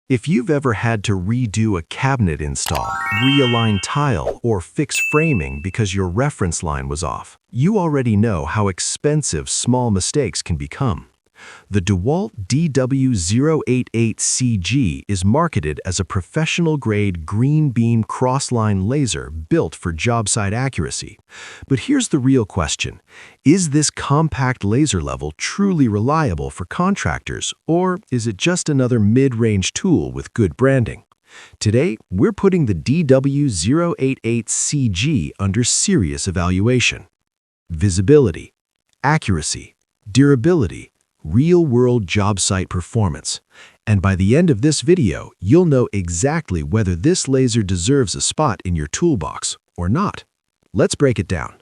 If you've ever had to redo a cabinet install, realign tile, or fix framing because your reference line was off, you already know how expensive small mistakes can become. The DeWalt DW088CG is marketed as a professional-grade green beam cross-line laser built for job site accuracy. But here's the real question. Is this compact laser level truly reliable for contractors, or is it just another mid-range tool with good branding? Today, we're putting the DW088CG under serious evaluation. Visibility, accuracy, durability, real-world job site performance. And by the end of this video, you'll know exactly whether this laser deserves a spot in your toolbox or not. Let's break it down.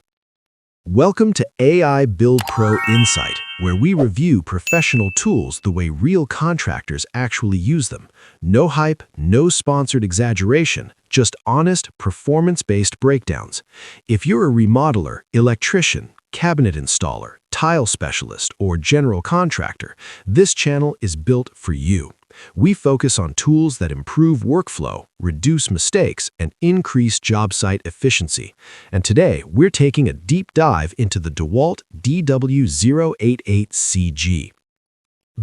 Welcome to AI buildPro Insight, where we review professional tools the way real contractors actually use them. No hype, no sponsored exaggeration, just honest, performance-based breakdowns. If you're a remodeler, electrician, cabinet installer, tile specialist, or general contractor, this channel is built for you. We focus on tools that improve workflow, reduce mistakes, and increase job site efficiency. And today, we're taking a deep dive into the DeWalt DW088CG.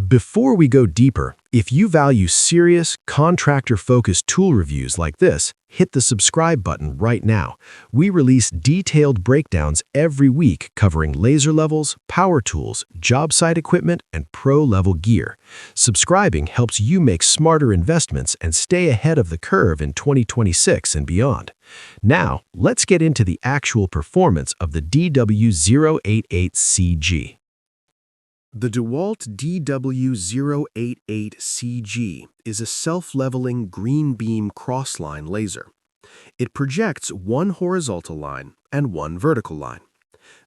Before we go deeper, if you value serious, contractor-focused tool reviews like this, hit the subscribe button right now. We release detailed breakdowns every week covering laser levels, power tools, job site equipment, and pro-level gear. Subscribing helps you make smarter investments and stay ahead of the curve in 2026 and beyond. Now, let's get into the actual performance of the DW088CG. The DeWalt DW088CG is a self-leveling green beam cross-line laser. It projects one horizontal line and one vertical line.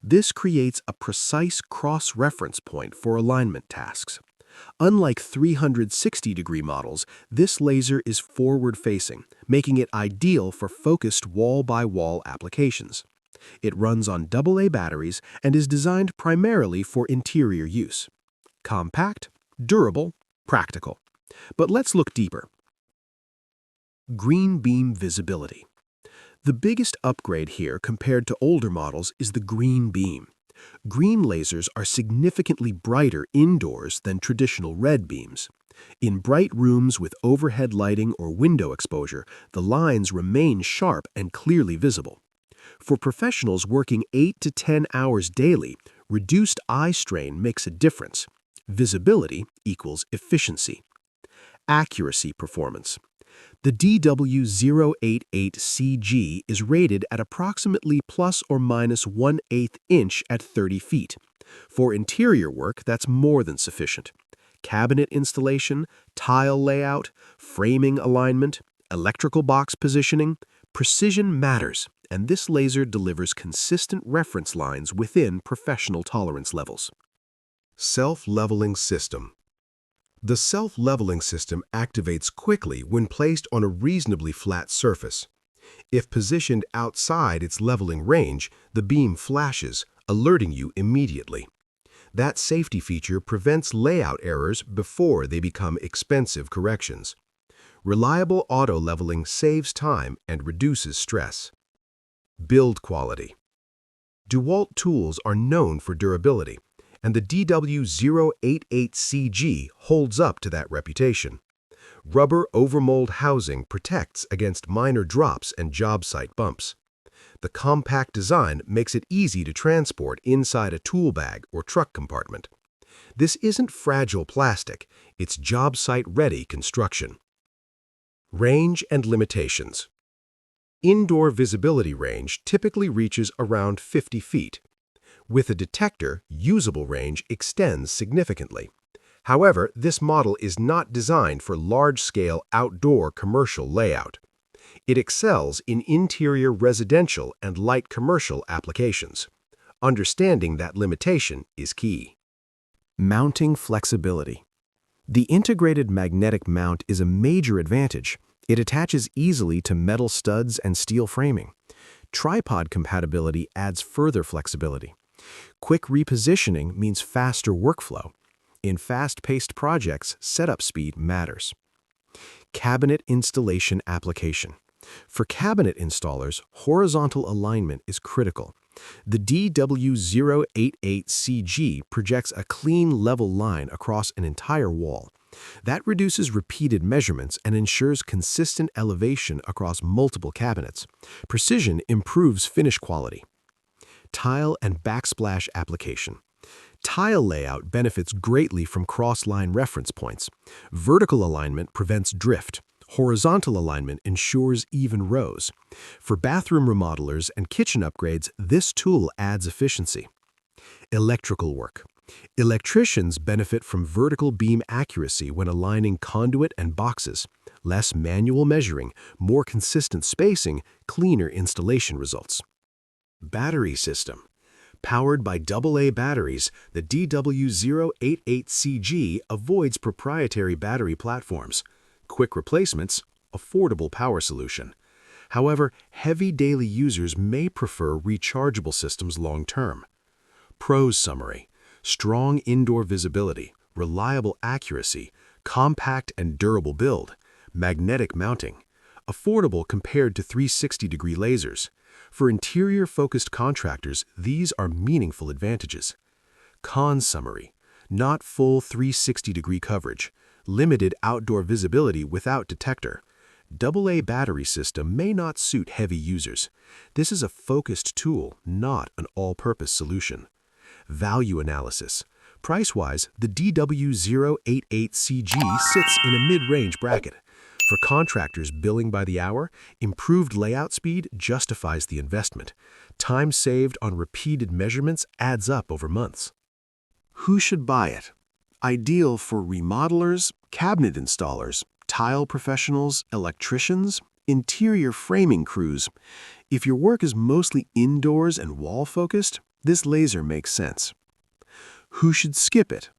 This creates a precise cross-reference point for alignment tasks. Unlike 360-degree models, this laser is forward-facing, making it ideal for focused wall-by-wall applications. It runs on AA batteries and is designed primarily for interior use. Compact, durable, practical. But let's look deeper. Green beam visibility. The biggest upgrade here compared to older models is the green beam. Green lasers are significantly brighter indoors than traditional red beams. In bright rooms with overhead lighting or window exposure, the lines remain sharp and clearly visible. For professionals working 8 to 10 hours daily, reduced eye strain makes a difference. Visibility equals efficiency. Accuracy performance. The DW088CG is rated at approximately plus or minus 1/8 inch at 30 feet. For interior work, that's more than sufficient. Cabinet installation, tile layout, framing alignment, electrical box positioning, precision matters, and this laser delivers consistent reference lines within professional tolerance levels. Self-leveling system. The self-leveling system activates quickly when placed on a reasonably flat surface. If positioned outside its leveling range, the beam flashes, alerting you immediately. That safety feature prevents layout errors before they become expensive corrections. Reliable auto-leveling saves time and reduces stress. Build quality. DeWalt tools are known for durability, and the DW088CG holds up to that reputation. Rubber overmold housing protects against minor drops and job site bumps. The compact design makes it easy to transport inside a tool bag or truck compartment. This isn't fragile plastic, it's job site-ready construction. Range and limitations. Indoor visibility range typically reaches around 50 feet. With a detector, usable range extends significantly. However, this model is not designed for large-scale outdoor commercial layout. It excels in interior residential and light commercial applications. Understanding that limitation is key. Mounting flexibility. The integrated magnetic mount is a major advantage. It attaches easily to metal studs and steel framing. Tripod compatibility adds further flexibility. Quick repositioning means faster workflow. In fast-paced projects, setup speed matters. Cabinet installation application. For cabinet installers, horizontal alignment is critical. The DW088CG projects a clean level line across an entire wall. That reduces repeated measurements and ensures consistent elevation across multiple cabinets. Precision improves finish quality. Tile and backsplash application. Tile layout benefits greatly from cross-line reference points. Vertical alignment prevents drift. Horizontal alignment ensures even rows. For bathroom remodelers and kitchen upgrades, this tool adds efficiency. Electrical work. Electricians benefit from vertical beam accuracy when aligning conduit and boxes. Less manual measuring, more consistent spacing, cleaner installation results. Battery system. Powered by AA batteries, the DW088CG avoids proprietary battery platforms. Quick replacements, affordable power solution. However, heavy daily users may prefer rechargeable systems long-term. Pros summary: strong indoor visibility, reliable accuracy, compact and durable build, magnetic mounting, affordable compared to 360-degree lasers. For interior-focused contractors, these are meaningful advantages. Cons summary: not full 360-degree coverage, limited outdoor visibility without detector. AA battery system may not suit heavy users. This is a focused tool, not an all-purpose solution. Value analysis. Price-wise, the DW088CG sits in a mid-range bracket. For contractors billing by the hour, improved layout speed justifies the investment. Time saved on repeated measurements adds up over months. Who should buy it? Ideal for remodelers, cabinet installers, tile professionals, electricians, interior framing crews. If your work is mostly indoors and wall-focused, this laser makes sense. Who should skip it?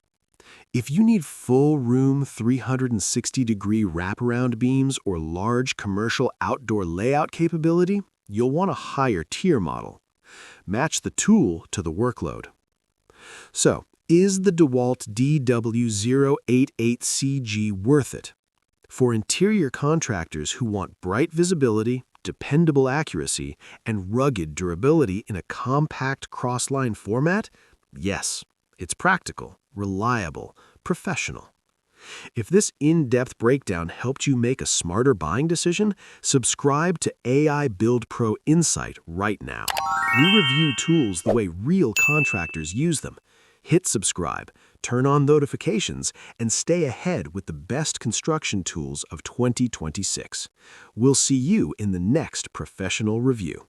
If you need full-room 360-degree wraparound beams or large commercial outdoor layout capability, you'll want a higher-tier model. Match the tool to the workload. So, is the DeWalt DW088CG worth it? For interior contractors who want bright visibility, dependable accuracy, and rugged durability in a compact cross-line format, yes, it's practical, reliable, professional. If this in-depth breakdown helped you make a smarter buying decision, subscribe to AI buildPro Insight right now. We review tools the way real contractors use them. Hit subscribe, turn on notifications, and stay ahead with the best construction tools of 2026. We'll see you in the next professional review.